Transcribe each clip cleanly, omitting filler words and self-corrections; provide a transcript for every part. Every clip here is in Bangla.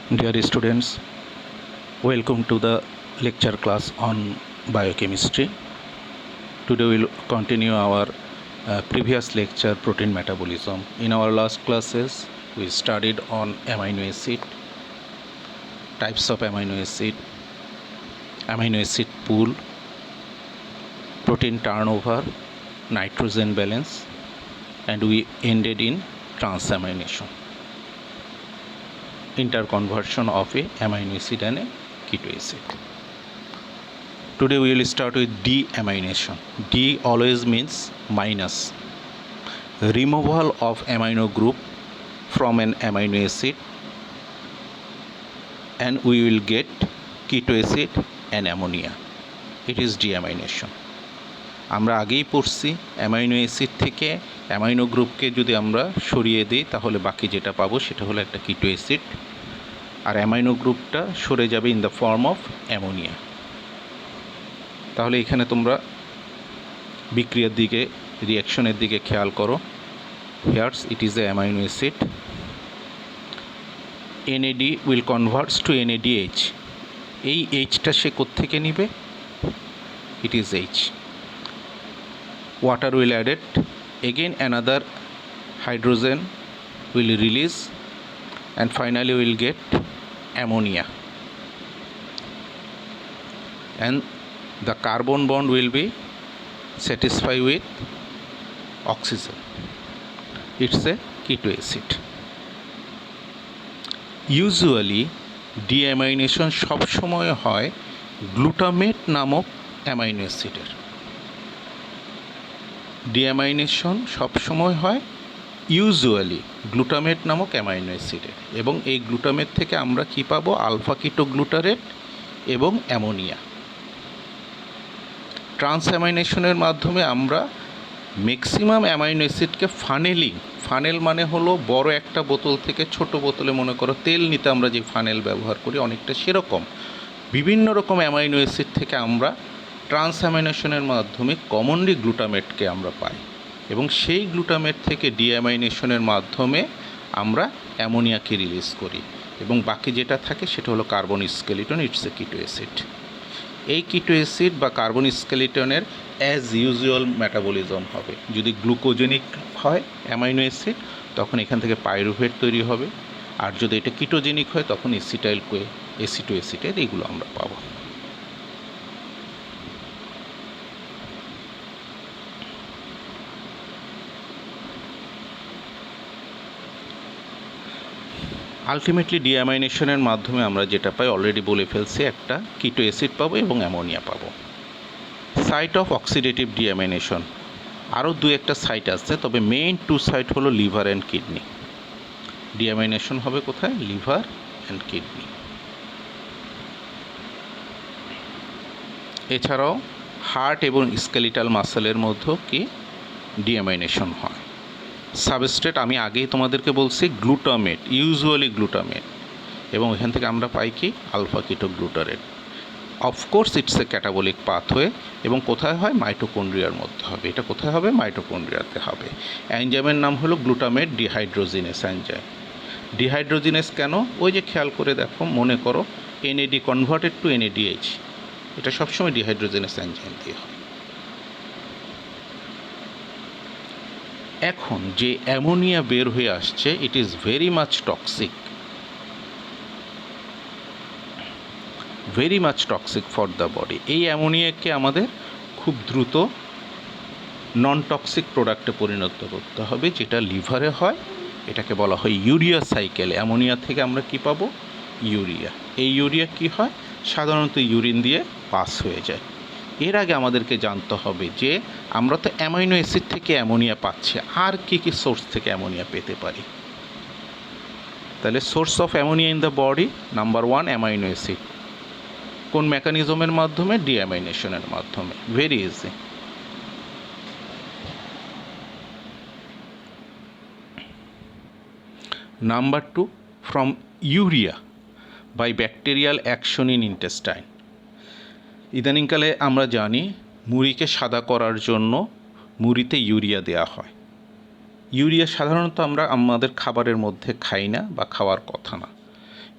Dear students, welcome to the lecture class on biochemistry. Today we'll continue our previous lecture, protein metabolism. In our last classes, we studied on amino acid, types of amino acid pool, protein turnover, nitrogen balance, and we ended in transamination, interconversion of a amino acid and a keto acid. Today we will start with deamination. D always means minus. Removal of amino group from an amino acid, and we will get keto acid and ammonia. It is deamination. আমরা আগেই পড়ছি অ্যামাইনো অ্যাসিড থেকে অ্যামাইনো গ্রুপকে যদি আমরা সরিয়ে দিই তাহলে বাকি যেটা পাবো সেটা হলো একটা কিটো অ্যাসিড, আর অ্যামাইনো গ্রুপটা সরে যাবে in the form of ammonia. তাহলে এখানে তোমরা বিক্রিয়ার দিকে, রিঅ্যাকশনের দিকে খেয়াল করো। Here's it is a amino acid. NAD will converts to NADH। এই এইচটা সে কোত্থেকে নিবে? It is H. Water will add it, again another hydrogen will release, and finally we will get ammonia, and the carbon bond will be satisfied with oxygen. It's a keto acid. Usually deamination সব সময় হয় গ্লুটামেট নামক অ্যামাইনো অ্যাসিডের। ডিঅ্যামাইনেশন সবসময় হয় ইউজুয়ালি গ্লুটামেট নামক অ্যামাইনো অ্যাসিডের, এবং এই গ্লুটামেট থেকে আমরা কি পাবো? আলফা কিটো গ্লুটারেট এবং অ্যামোনিয়া। ট্রান্সঅ্যামাইনেশনের মাধ্যমে আমরা ম্যাক্সিমাম অ্যামাইনো অ্যাসিডকে ফানেল মানে হলো বড় একটা বোতল থেকে ছোট বোতলে, মনে করো তেল নিতে আমরা যে ফানেল ব্যবহার করি অনেকটা সেরকম বিভিন্ন রকম অ্যামাইনো অ্যাসিড থেকে আমরা ট্রান্সঅ্যামিনেশনের মাধ্যমে কমনলি গ্লুটামেটকে আমরা পাই, এবং সেই গ্লুটামেট থেকে ডিঅ্যামাইনেশনের মাধ্যমে আমরা অ্যামোনিয়াকে রিলিজ করি, এবং বাকি যেটা থাকে সেটা হলো কার্বন স্কেলিটন। ইটস এ কিটো অ্যাসিড। এই কিটো অ্যাসিড বা কার্বন স্কেলিটনের অ্যাজ ইউজুয়াল মেটাবলিজম হবে। যদি গ্লুকোজেনিক হয় অ্যামাইনো অ্যাসিড তখন এখান থেকে পাইরুভেট তৈরি হবে, আর যদি এটা কিটোজেনিক হয় তখন এসিটাইল কোয়ে, এসিটো অ্যাসিটেট, এইগুলো আমরা পাবো। আলটিমেটলি ডিঅ্যামাইনেশনের মাধ্যমে আমরা যেটা পাই অলরেডি বলে ফেলছি, একটা কিটো অ্যাসিড পাবো এবং অ্যামোনিয়া পাবো। সাইট অফ অক্সিডেটিভ ডিঅ্যামাইনেশন আরও দু একটা সাইট আছে, তবে মেইন টু সাইট হলো লিভার অ্যান্ড কিডনি। ডিঅ্যামাইনেশন হবে কোথায়? Liver and kidney. এছাড়াও হার্ট এবং স্কেলিটাল মাসেলের মধ্যেও কি ডিঅ্যামাইনেশন হয়। সাবস্ট্রেট আমি আগেই তোমাদেরকে বলছি গ্লুটামেট, ইউজুয়ালি গ্লুটামেট, এবং এখান থেকে আমরা পাই কি? Alpha keto glutarate. Of course it's a catabolic pathway, এবং কোথায় হয়? মাইটোকন্ড্রিয়ার মধ্যে হবে। এটা কোথায় হবে? মাইটোকন্ড্রিয়াতে হবে। এনজাইমের নাম হলো গ্লুটামেট ডিহাইড্রোজিনেস এনজাইম। ডিহাইড্রোজিনেস কেন? ওই যে খেয়াল করে দেখো, মনে করো NAD কনভার্টেড টু NADH, এটা সবসময় ডিহাইড্রোজিনেস এনজাইম দিয়ে হয়। এখন যে অ্যামোনিয়া বের হয়ে আসছে, it is very much toxic for the body. এই অ্যামোনিয়াকে আমাদের খুব দ্রুত নন টক্সিক প্রোডাক্টে পরিণত করতে হবে, যেটা লিভারে হয়। এটাকে বলা হয় ইউরিয়া সাইকেল। অ্যামোনিয়া থেকে আমরা কি পাবো? ইউরিয়া। এই ইউরিয়া কি হয়? সাধারণত ইউরিন দিয়ে পাস হয়ে যায়। এর আগে আমাদেরকে জানতে হবে যে আমরা তো অ্যামাইনো অ্যাসিড থেকে অ্যামোনিয়া পাচ্ছি, আর কি কি সোর্স থেকে অ্যামোনিয়া পেতে পারি? তাহলে source of ammonia in the body, number 1 amino acid. কোন মেকানিজমের মাধ্যমে? ডিঅ্যামাইনেশনের মাধ্যমে। Very easy. Number 2 from urea by bacterial action in intestine. ইদানিংকালে আমরা জানি মুড়িকে সাদা করার জন্য মুড়িতে ইউরিয়া দেওয়া হয়। ইউরিয়া সাধারণত আমরা আমাদের খাবারের মধ্যে খাই না বা খাওয়ার কথা না,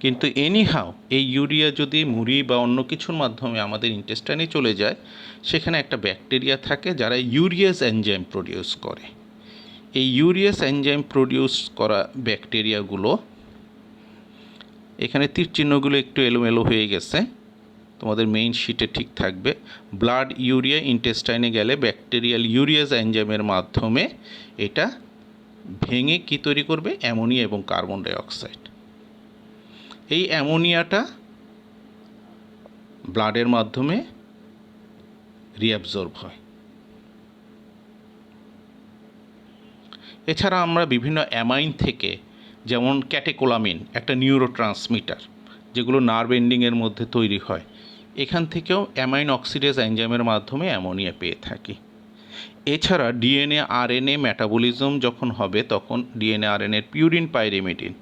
কিন্তু এনিহাও এই ইউরিয়া যদি মুড়ি বা অন্য কিছুর মাধ্যমে আমাদের ইন্টেস্টাইনে চলে যায়, সেখানে একটা ব্যাকটেরিয়া থাকে যারা ইউরিয়াস এনজাইম প্রডিউস করে। এই ইউরিয়াস এনজাইম প্রডিউস করা ব্যাকটেরিয়াগুলো, এখানে তীর চিহ্নগুলো একটু এলোমেলো হয়ে গেছে, তোমাদের মেইন শিটে ঠিক থাকবে। ব্লাড ইউরিয়া ইন্টেস্টাইনে গেলে ব্যাকটেরিয়াল ইউরিয়াস এনজাইমের মাধ্যমে এটা ভেঙে কি তৈরি করবে? অ্যামোনিয়া এবং কার্বন ডাইঅক্সাইড। এই অ্যামোনিয়াটা ব্লাডের মাধ্যমে রিঅ্যাবজর্ব হয়। এছাড়া আমরা বিভিন্ন অ্যামাইন থেকে, যেমন ক্যাটেকোলামিন একটা নিউরোট্রান্সমিটার, যেগুলো নার্ভ এন্ডিংয়ের মধ্যে তৈরি হয়, এখান থেকেও অ্যামাইন অক্সিডেজ এনজাইমের মাধ্যমে অ্যামোনিয়া পেয়ে থাকি। এছাড়া ডিএনএ আরএনএ মেটাবলিজম যখন হবে, তখন ডিএনএ আরএনএর পিউরিন পাইরিমিডিন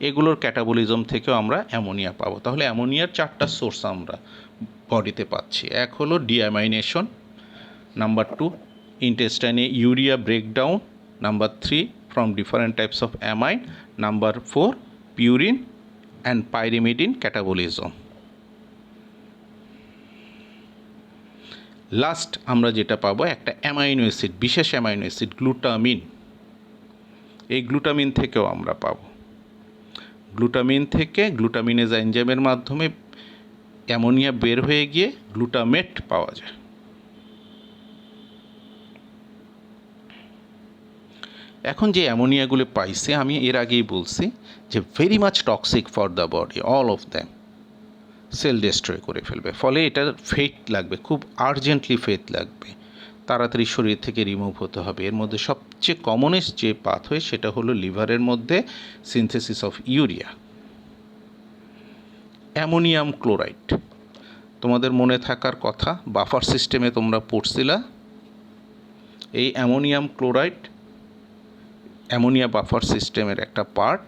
এগুলোর ক্যাটাবলিজম থেকেও আমরা অ্যামোনিয়া পাবো। তাহলে অ্যামোনিয়ার 4টা সোর্স আমরা বডিতে পাচ্ছি। এক হলো ডিঅ্যামাইনেশন, নাম্বার 2 ইন্টেস্টাইনে urea breakdown, number 3 from different types of amine, number 4 purine and pyrimidine catabolism. Last আমরা যেটা পাবো একটা অ্যামাইনো অ্যাসিড, বিশেষ অ্যামাইনো অ্যাসিড গ্লুটামিন। এই গ্লুটামিন থেকেও আমরা পাবো। গ্লুটামিন থেকে গ্লুটামিনেজ এনজাইমের মাধ্যমে অ্যামোনিয়া বের হয়ে গিয়ে গ্লুটামেট পাওয়া যায়। এখন যে অ্যামোনিয়াগুলো পাইছে, আমি এর আগেই বলছি যে very much toxic for the body, all of them cell destroy করে ফেলবে। ফলে এটার ফেট লাগবে, খুব আর্জেন্টলি ফেট লাগবে, তাড়াতাড়ি শরীর থেকে রিমুভ হতে হবে। এর মধ্যে সবচেয়ে কমনেস্ট যে পাথওয়ে সেটা হলো লিভারের মধ্যে synthesis of urea. Ammonium chloride তোমাদের মনে থাকার কথা, বাফার সিস্টেমে তোমরা পড়ছিলা। এই অ্যামোনিয়াম ক্লোরাইড অ্যামোনিয়া বাফার সিস্টেমের একটা পার্ট।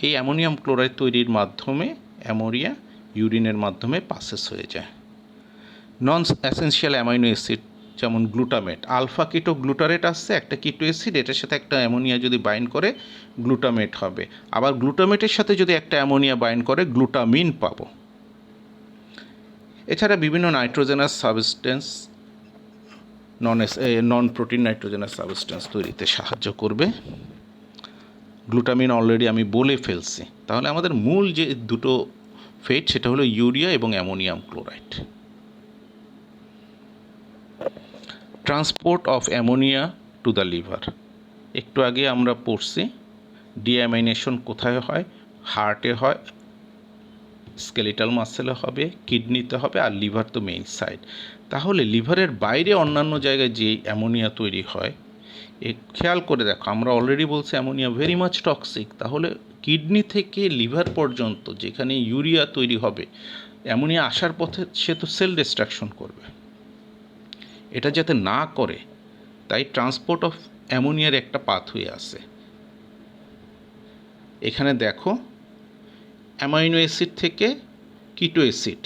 এই অ্যামোনিয়াম ক্লোরাইড তৈরির মাধ্যমে অ্যামোনিয়া ইউরিনের মাধ্যমে পাসেস হয়ে যায়। নন অ্যাসেনশিয়াল অ্যামাইনো অ্যাসিড যেমন গ্লুটামেট, আলফা কিটো গ্লুটারেট আসছে, একটা কিটো অ্যাসিড, এটার সাথে একটা অ্যামোনিয়া যদি বাইন্ড করে গ্লুটামেট হবে। আবার গ্লুটামেটের সাথে যদি একটা অ্যামোনিয়া বাইন্ড করে গ্লুটামিন পাবো। এছাড়া বিভিন্ন nitrogenous substance, non protein nitrogenous substance তৈরিতে সাহায্য করবে। গ্লুটামিন অলরেডি আমি বলে ফেলছি। তাহলে আমাদের মূল যে দুটো ফেট সেটা হলো ইউরিয়া এবং ammonium chloride. Transport of ammonia two the liver, একটু আগে আমরা পড়ছি ডিঅ্যামাইনেশন কোথায় হয়? হার্টে হয়, স্কেলিটাল মাসেলে হবে, কিডনিতে হবে, আর লিভার তো মেইন সাইড। তাহলে লিভারের বাইরে অন্যান্য জায়গায় যে অ্যামোনিয়া তৈরি হয়, খেয়াল করে দেখো, আমরা অলরেডি বলছি অ্যামোনিয়া ভেরি মাচ টক্সিক। তাহলে কিডনি থেকে লিভার পর্যন্ত যেখানে ইউরিয়া তৈরি হবে, অ্যামোনিয়া আসার পথে সে তো সেল ডিস্ট্রাকশন করবে। এটা যাতে না করে, তাই ট্রান্সপোর্ট অফ অ্যামোনিয়ার একটা পাথওয়ে আছে। এখানে দেখো, অ্যামাইনো অ্যাসিড থেকে কিটো অ্যাসিড,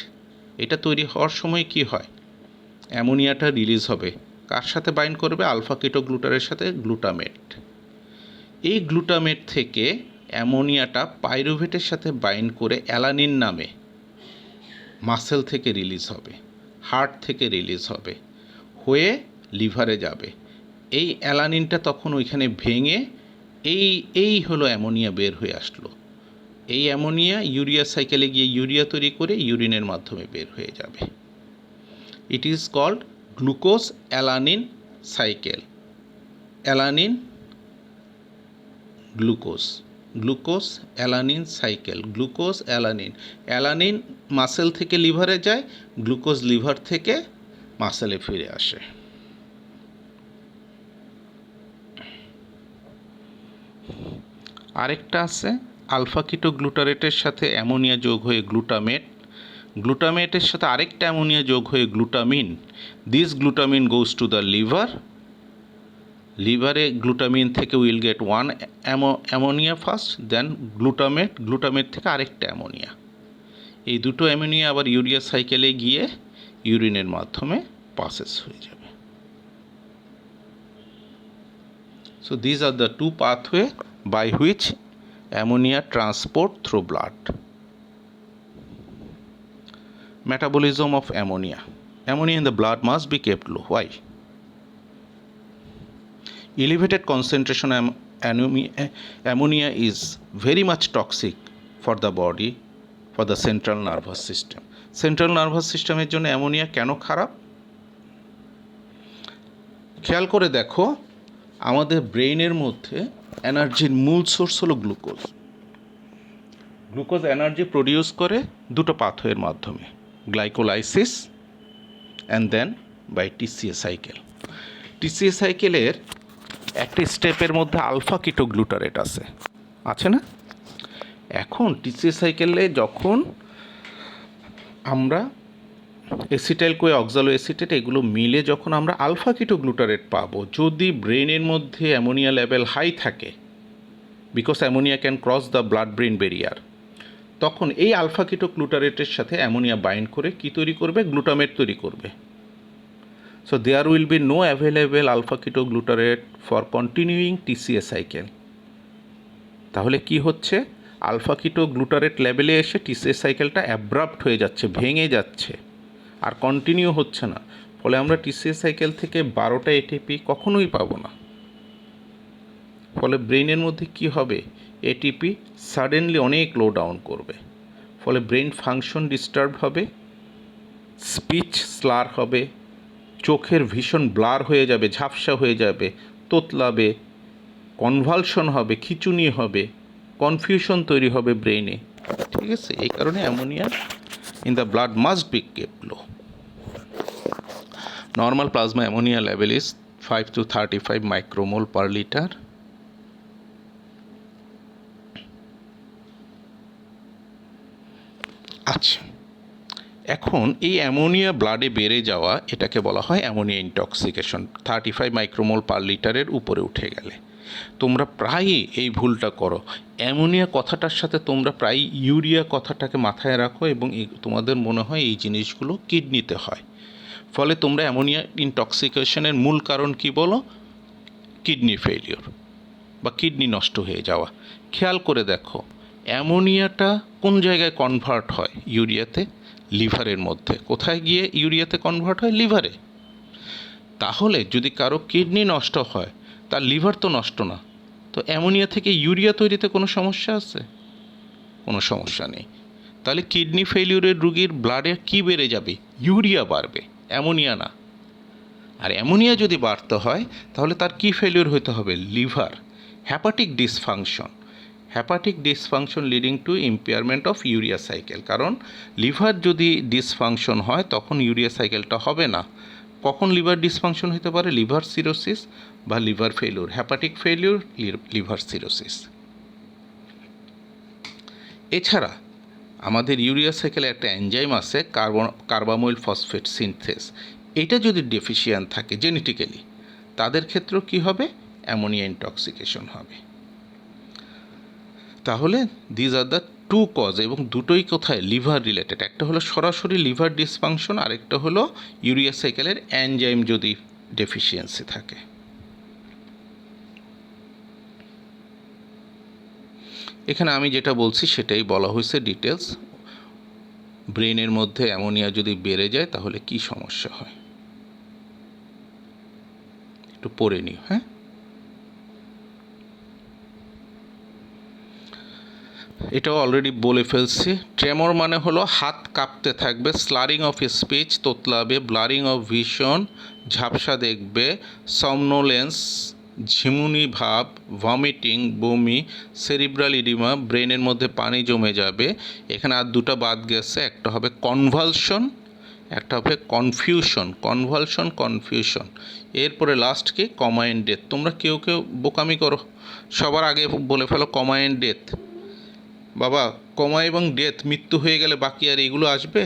এটা তৈরি হওয়ার সময় কি হয়? অ্যামোনিয়াটা রিলিজ হবে, কার সাথে বাইন্ড করবে? আলফা কিটো গ্লুটারের সাথে গ্লুটামেট। এই গ্লুটামেট থেকে অ্যামোনিয়াটা পাইরুভেটের সাথে বাইন্ড করে অ্যালানিন নামে মাসেল থেকে রিলিজ হবে, হার্ট থেকে রিলিজ হবে, হয়ে লিভারে যাবে। এই অ্যালানিনটা তখন ওইখানে ভেঙে এই হলো অ্যামোনিয়া বের হয়ে আসলো। এই অ্যামোনিয়া ইউরিয়া সাইকেলে গিয়ে ইউরিয়া তৈরি করে ইউরিনের মাধ্যমে বের হয়ে যাবে। It is called glucose alanine cycle. Alanine glucose, glucose alanine cycle, glucose alanine. Alanine muscle থেকে লিভারে যায়, গ্লুকোজ লিভার থেকে মাসেলে ফিরে আসে। আরেকটা আছে আলফা কিটো গ্লুটারেটের সাথে অ্যামোনিয়া যোগ হয়ে গ্লুটামেট, গ্লুটামেটের সাথে আরেকটা অ্যামোনিয়া যোগ হয়ে glutamine. This glutamine goes to the liver. লিভারে গ্লুটামিন থেকে will get one ammonia first, then glutamate, glutamate থেকে আরেকটা অ্যামোনিয়া। এই দুটো অ্যামোনিয়া আবার ইউরিয়া সাইকেলে গিয়ে ইউরিনের মাধ্যমে পাসেস হয়ে যাবে। So these are the two pathways by which ammonia transport through blood. metabolism of ammonia. Ammonia in the blood must be kept low. Why? Elevated concentration ammonia is very much toxic for the body, for the central nervous system. Central nervous system এর জন্য অ্যামোনিয়া কেন খারাপ? খেয়াল করে দেখো, আমাদের ব্রেইনের মধ্যে এনার্জির মূল সোর্স হলো গ্লুকোজ। গ্লুকোজ এনার্জি প্রডিউস করে দুটো পাথওয়ের মাধ্যমে, glycolysis and then by TCA cycle. TCA সাইকেলের একটা স্টেপের মধ্যে আলফা কিটোগ্লুটারেট আছে না? এখন টিসিএ সাইকেলে যখন আমরা এসিটাইল কোয়ে অক্সালো এসিটেট এগুলো মিলে যখন আমরা আলফা কিটোগ্লুটারেট পাবো, যদি ব্রেনের মধ্যে অ্যামোনিয়া লেভেল হাই থাকে, because ammonia can cross the blood brain barrier, তখন এই আলফা কিটোগ্লুটারেটের সাথে অ্যামোনিয়া বাইন্ড করে কি তৈরি করবে? গ্লুটামেট তৈরি করবে। So there will be no available alpha ketoglutarate for continuing TCA cycle. তাহলে কি হচ্ছে? আলফা কিটোগ্লুটারেট লেভেলে এসে টিসিএ সাইকেলটা অ্যাব্রাপ্ট হয়ে যাচ্ছে, ভেঙে যাচ্ছে, আর কন্টিনিউ হচ্ছে না। ফলে আমরা টিসিএ সাইকেল থেকে 12টা এটিপি কখনোই পাবো না। ফলে ব্রেইনের মধ্যে কি হবে? এটিপি সাডেনলি অনেক লো ডাউন করবে, ফলে ব্রেন ফাংশন ডিস্টার্ব হবে, স্পিচ স্লার হবে, চোখের ভীষণ ব্লার হয়ে যাবে, ঝাপসা হয়ে যাবে, তোতলাবে, কনভালশন হবে, খিঁচুনি হবে, কনফিউশন তৈরি হবে ব্রেইনে। ঠিক আছে? এই কারণে ammonia in the blood must be kept low. Normal plasma ammonia level is 5 to 35 micromole per liter. আচ্ছা, এখন এই অ্যামোনিয়া ব্লাডে বেড়ে যাওয়া, এটাকে বলা হয় অ্যামোনিয়া ইনটক্সিকেশন। 35 মাইক্রোমোল পার লিটারের উপরে উঠে গেলে তোমরা প্রায়ই এই ভুলটা করো। অ্যামোনিয়া কথাটার সাথে তোমরা প্রায় ইউরিয়া কথাটাকে মাথায় রাখো এবং তোমাদের মনে হয় এই জিনিসগুলো কিডনিতে হয়। ফলে তোমরা অ্যামোনিয়া ইনটক্সিকেশনের মূল কারণ কি বলো? কিডনি ফেলিওর বা কিডনি নষ্ট হয়ে যাওয়া। খেয়াল করে দেখো, অ্যামোনিয়াটা কোন জায়গায় কনভার্ট হয়? ইউরিয়াতে, লিভারের মধ্যে। কোথায় গিয়ে ইউরিয়াতে কনভার্ট হয়? লিভারে। তাহলে যদি কারো কিডনি নষ্ট হয়, তার লিভার তো নষ্ট না, তো অ্যামোনিয়া থেকে ইউরিয়া তৈরিতে কোনো সমস্যা আছে? কোনো সমস্যা নেই। তাহলে কিডনি ফেলিউরের রুগীর ব্লাডে কি বেড়ে যাবে? ইউরিয়া বাড়বে, অ্যামোনিয়া না। আর অ্যামোনিয়া যদি বাড়তে হয় তাহলে তার কি ফেলিউর হতে হবে? Liver. Hepatic dysfunction leading to impairment of urea cycle. কারণ লিভার যদি ডিসফাংশন হয় তখন ইউরিয়া সাইকেলটা হবে না। কখন লিভার ডিসফাংশন হতে পারে? লিভার সিরোসিস বা liver failure, hepatic failure, liver cirrhosis. এছাড়া আমাদের ইউরিয়া সাইকেলে একটা এনজাইম আছে, কার্বামইল ফসফেট সিনথেস। এটা যদি ডেফিসিয়েন্ট থাকে জেনেটিক্যালি, তাদের ক্ষেত্রেও কী হবে? অ্যামোনিয়া ইনটক্সিকেশন হবে। তাহলে these are the two cause, এবং দুটোই কোথায়? Liver related. একটা হলো সরাসরি লিভার ডিসফাংশন, আরেকটা হলো ইউরিয়া সাইকেলের এনজাইম যদি ডেফিসিয়েন্সি থাকে। এখানে আমি যেটা বলছি সেটাই বলা হয়েছে ডিটেলস। ব্রেনের মধ্যে অ্যামোনিয়া যদি বেড়ে যায় তাহলে কি সমস্যা হয় একটু পড়ে নিও। হ্যাঁ, এটাও অলরেডি বলে ফেলছি। ট্রেমর মানে হলো হাত কাঁপতে থাকবে, স্লারিং অফ স্পিচ, তোতলাবে, ব্লারিং অফ ভিশন, ঝাপসা দেখবে, সমনোলেন্স, ঝিমুনি ভাব, ভমিটিং, বমি, সেরিব্রাল ইডিমা, ব্রেনের মধ্যে পানি জমে যাবে। এখানে আর দুটো বাদ গেছে, একটা হবে কনভালশন, একটা হবে কনফিউশন। এরপরে লাস্ট কি? কমা এন্ড ডেথ। তোমরা কেউ বোকামি করো, সবার আগে বলে ফেলো কমা এন্ড ডেথ। বাবা, কমা এবং ডেথ, মৃত্যু হয়ে গেলে বাকি আর এগুলো আসবে?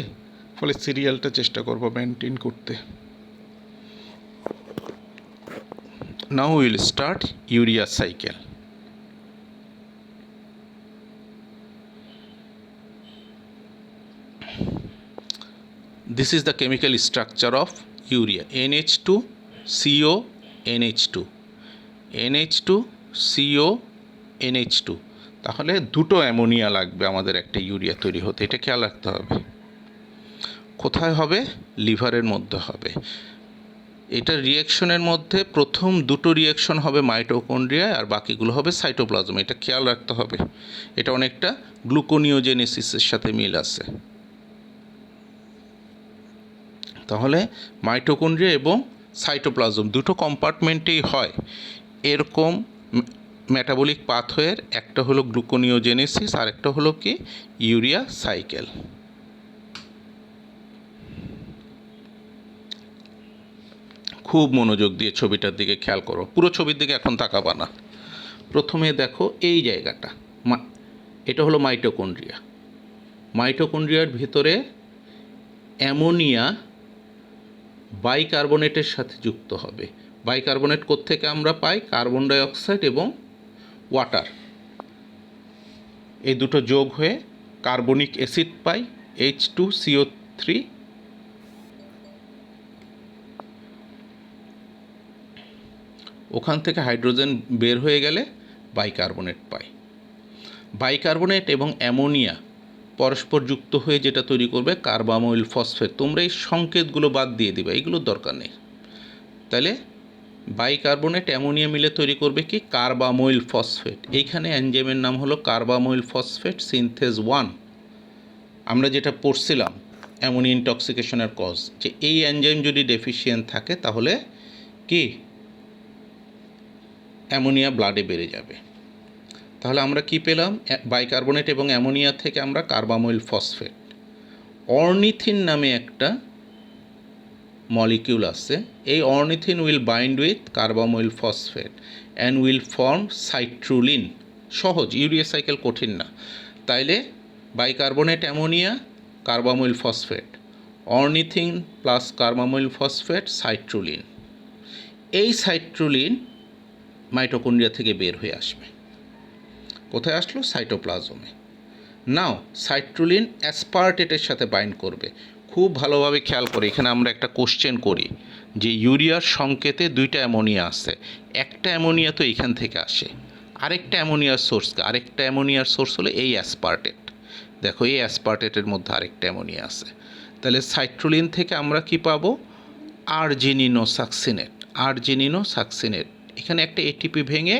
ফলে সিরিয়ালটা চেষ্টা করবো মেনটেন করতে। Now we will start urea cycle. This is the chemical structure of urea. NH2 CO NH2 NH2 CO NH2। তাহলে দুটো অ্যামোনিয়া লাগবে আমাদের একটা ইউরিয়া তৈরি হতে, এটা খেয়াল রাখতে হবে। কোথায় হবে? লিভারের মধ্যে হবে। এটা রিয়াকশনের মধ্যে প্রথম দুটো রিয়াকশন হবে মাইটোকন্ড্রিয়ায় আর বাকিগুলো হবে সাইটোপ্লাজমে। এটা খেয়াল রাখতে হবে। এটা অনেকটা গ্লুকোনিওজেনেসিসের সাথে মিল আছে। তাহলে মাইটোকন্ড্রিয়া এবং সাইটোপ্লাজম দুটো কম্পার্টমেন্টেই হয় এরকম মেটাবলিক পাথওয়ের। একটা হলো গ্লুকোনিওজেনেসিস আর একটা হলো কি ইউরিয়া সাইকেল। খুব মনোযোগ দিয়ে ছবিটার দিকে খেয়াল করো, পুরো ছবির দিকে এখন তাকাবা না। প্রথমে দেখো এই জায়গাটা, এটা হলো মাইটোকন্ড্রিয়া। মাইটোকন্ড্রিয়ার ভিতরে অ্যামোনিয়া বাইকার্বনেটের সাথে যুক্ত হবে। বাইকার্বনেট কোত্থেকে আমরা পাই? কার্বন ডাই অক্সাইড এবং ওয়াটার, এই দুটো যোগ হয়ে কার্বনিক অ্যাসিড পাই H2CO3। ওখান থেকে হাইড্রোজেন বের হয়ে গেলে বাইকার্বনেট পাই। বাইকার্বনেট এবং অ্যামোনিয়া পরস্পর যুক্ত হয়ে যেটা তৈরি করবে কার্বামইল ফসফেট। তোমরা এই সংকেতগুলো বাদ দিয়ে দিবে, এগুলোর দরকার নেই। তাহলে বাইকার্বনেট অ্যামোনিয়া মিলে তৈরি করবে কি? কার্বামইল ফসফেট। এইখানে এনজাইমের নাম হলো কার্বামইল ফসফেট সিনথেজ 1। আমরা যেটা পড়ছিলাম অ্যামোনিয়া ইনটক্সিকেশনের কজ, যে এই এনজাইম যদি ডেফিসিয়েন্ট থাকে তাহলে কি অ্যামোনিয়া ব্লাডে বেড়ে যাবে। তাহলে আমরা কি পেলাম? বাইকার্বনেট এবং অ্যামোনিয়া থেকে আমরা কার্বামইল ফসফেট। অর্নিথিন নামে একটা মলিকিউল আছে। এই ornithine will bind with carbamoyl phosphate and will form citrulline. সহজ, ইউরিয়া সাইকেল কঠিন না। তাইলে bicarbonate ammonia, carbamoyl phosphate, ornithine plus carbamoyl phosphate, citrulline. এই সাইট্রুলিন মাইটোকন্ড্রিয়া থেকে বের হয়ে আসবে। কোথায় আসলো? সাইটোপ্লাজমে। নাও সাইট্রুলিন অ্যাসপার্টেটের সাথে বাইন্ড করবে। খুব ভালোভাবে খেয়াল করে এখানে আমরা একটা কোশ্চেন করি যে ইউরিয়ার সংকেতে দুইটা অ্যামোনিয়া আছে, একটা অ্যামোনিয়া তো এইখান থেকে আসে, আরেকটা অ্যামোনিয়ার সোর্স হলো এই অ্যাসপার্টেট। দেখো এই অ্যাসপার্টেটের মধ্যে আরেকটা অ্যামোনিয়া আছে। তাহলে সাইট্রুলিন থেকে আমরা কি পাবো? আর্জিনিনোসাকসিনেট। এখানে একটা এটিপি ভেঙে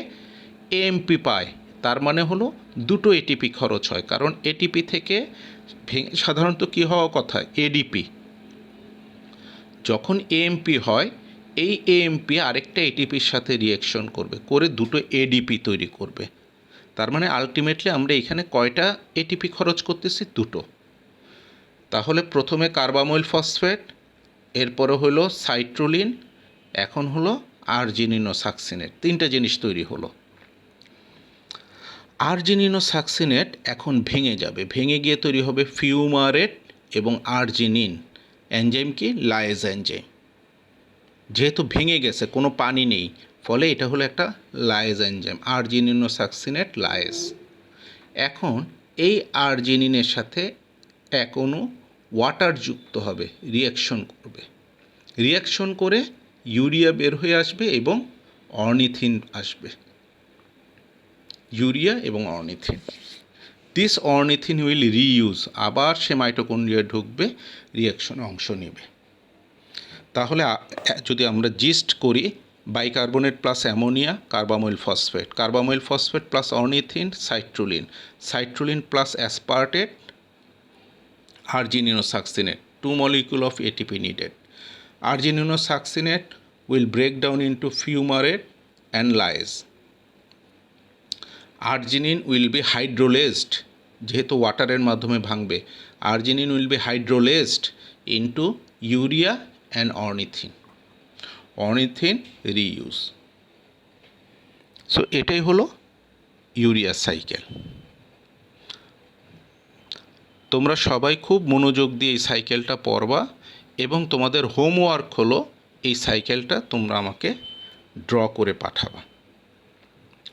এএমপি পায়, তার মানে হলো দুটো এটিপি খরচ হয়, কারণ এটিপি থেকে ভেঙে সাধারণত কি হওয়া কথা? এডিপি। যখন এএমপি হয় এই এএমপি আরেকটা এটিপির সাথে রিয়াকশন করবে, করে দুটো এডিপি তৈরি করবে। তার মানে আলটিমেটলি আমরা এখানে কয়টা এটিপি খরচ করতেছি? দুটো। তাহলে প্রথমে কার্বামইল ফসফেট, এরপরে হলো সাইট্রুলিন, এখন হলো আর্জিনিনোসাকসিনেট। তিনটা জিনিস তৈরি হলো। আর্জিনিনোসাকসিনেট এখন ভেঙে যাবে, ভেঙে গিয়ে তৈরি হবে ফিউমারেট এবং আর্জিনিন। এনজাইম কি? লায়েজ এনজাইম। যেহেতু ভেঙে গেছে, কোনো পানি নেই, ফলে এটা হলো একটা লায়েজ এনজাইম, আর্জিনিনোসাকসিনেট লায়েজ। এখন এই আর্জিনিনের সাথে এক অণু ওয়াটার যুক্ত হবে, রিয়াকশন করবে। রিয়াকশন করে ইউরিয়া বের হয়ে আসবে এবং অর্নিথিন আসবে। ইউরিয়া এবং ornithine. This ornithine will reuse, আবার সে মাইটোকন্ড্রিয়ায় ঢুকবে, রিয়াকশনে অংশ নেবে। তাহলে যদি আমরা জিস্ট করি, bicarbonate plus ammonia, carbamoyl phosphate plus ornithine, citrulline plus aspartate, argininosuccinate, 2 molecule of ATP needed. Argininosuccinate will break down into fumarate and lyase. Arginine will be hydrolysed, যেহেতু ওয়াটারের মাধ্যমে ভাঙবে, arginine will be hydrolysed into urea and ornithine reuse. So এটাই হলো ইউরিয়া সাইকেল। তোমরা সবাই খুব মনোযোগ দিয়ে এই সাইকেলটা পড়বা এবং তোমাদের হোমওয়ার্ক হলো এই সাইকেলটা তোমরা আমাকে ড্র করে পাঠাবা।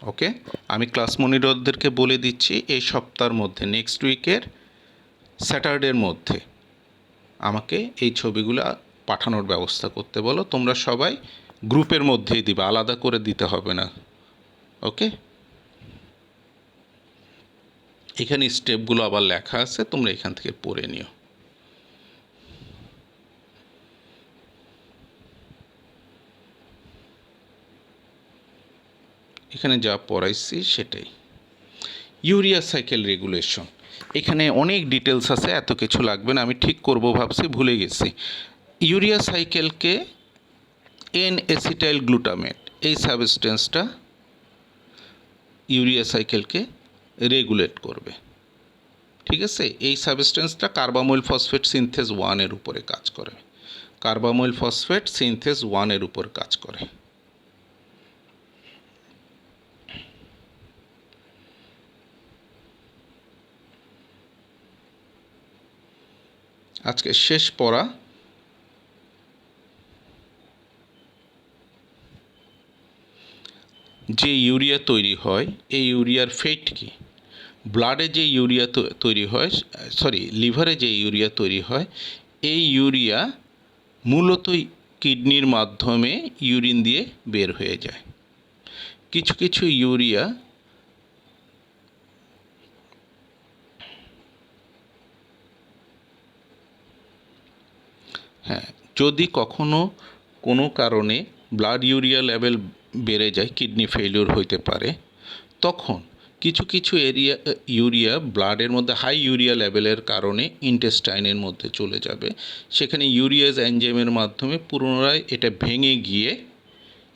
ওকে, আমি ক্লাস মনিটরদেরকে বলে দিচ্ছি এই সপ্তাহের মধ্যে, নেক্সট উইকের স্যাটারডের মধ্যে আমাকে এই ছবিগুলো পাঠানোর ব্যবস্থা করতে বলো। তোমরা সবাই গ্রুপের মধ্যেই দিবা, আলাদা করে দিতে হবে না। ওকে, এখানে স্টেপগুলো আবার লেখা আছে, তোমরা এখান থেকে পড়ে নিও। এখানে যা পড়াইছি সেটাই। ইউরিয়া সাইকেল রেগুলেশন, এখানে অনেক ডিটেলস আছে, এত কিছু লাগবে না, আমি ঠিক করব ভাবছি ভুলে গেছি। ইউরিয়া সাইকেলকে এন অ্যাসিটাইল গ্লুটামেট এই সাবস্টেন্সটা ইউরিয়া সাইকেলকে রেগুলেট করবে। ঠিক আছে, এই সাবস্টেন্সটা কার্বামোইল ফসফেট সিনথেস 1-এর উপরে কাজ করে। কার্বামোইল ফসফেট সিনথেস 1-এর উপর কাজ করে। আজকে শেষ পড়া, যে ইউরিয়া তৈরি হয় এই ইউরিয়ার ফেট কি? ব্লাডে যে ইউরিয়া তৈরি হয়, লিভারে যে ইউরিয়া তৈরি হয়, এই ইউরিয়া মূলত কিডনির মাধ্যমে ইউরিন দিয়ে বের হয়ে যায়। কিছু কিছু ইউরিয়া যদি কখনো কোনো কারণে ব্লাড ইউরিয়া লেভেল বেড়ে যায়, কিডনি ফেলিওর হইতে পারে, তখন কিছু কিছু ইউরিয়া ব্লাডের মধ্যে হাই ইউরিয়া লেভেলের কারণে ইন্টেস্টাইনের মধ্যে চলে যাবে। সেখানে ইউরিয়াজ এনজাইমের মাধ্যমে পুনরায় এটা ভেঙে গিয়ে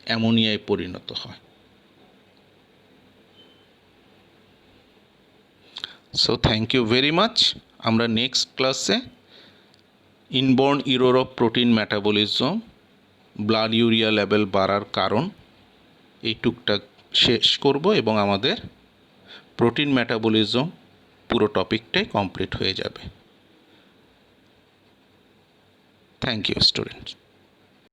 অ্যামোনিয়ায় পরিণত হয়। So thank you very much. আমরা নেক্সট ক্লাসে inborn error of protein metabolism, blood urea level বাড়ার কারণ, এই টুকটাক শেষ করব এবং আমাদের প্রোটিন মেটাবলিজম পুরো টপিকটাই কমপ্লিট হয়ে যাবে। Thank you students.